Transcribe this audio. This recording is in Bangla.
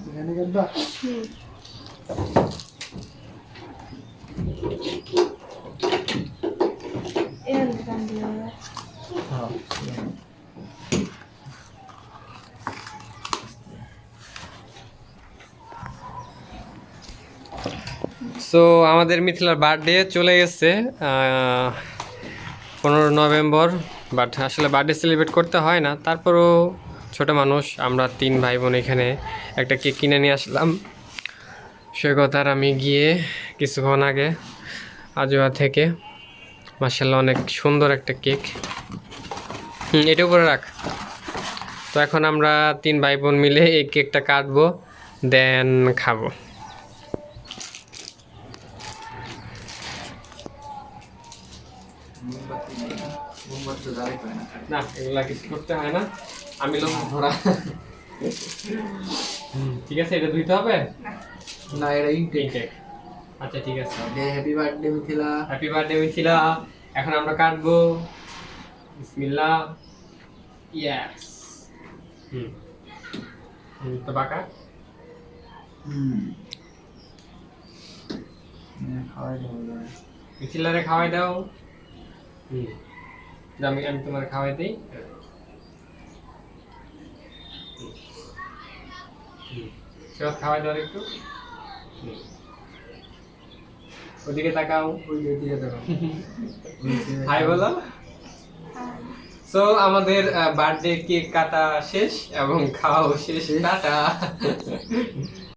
এখানে গেলবা সো আমাদের মিথিলার বার্থডে চলে গেছে 15 নভেম্বর, বাট আসলে বার্থডে সেলিব্রেট করতে হয় না, তারপরও ছোট মানুষ আমরা 3 ভাই বোন এখানে একটা কেক কিনে নিয়ে আসলাম সৈকতার আমি গিয়ে কিছুক্ষণ আগে আজোয়া থেকে। মাশাআল্লাহ অনেক সুন্দর একটা কেক। এটা উপরে রাখ। তো এখন আমরা 3 ভাই বোন মিলে এই কেকটা কাটবো, দেন খাবো। না এগুলা কিছু করতে হয় না, আমি লোক ধরা। ঠিক আছে, এটা ধুইতে হবে না এটা ইনটেক কেক। আচ্ছা ঠিক আছে, happy birthday Mithila. Happy birthday Mithila. এখন আমরা কাটবো। বিসমিল্লাহ। ইয়েস। তো বাঁকা। খাওয়াই দাও মিথিলারে খাওয়াই দাও। আমি তোমার খাওয়াই দিই। খাওয়াই দাও একটু। ওদিকে তাকাও, ওই দিকে তাকাও। হাই বলো। সো আমাদের বার্থডে কেক কাটা শেষ এবং খাওয়াও শেষ। টাটা।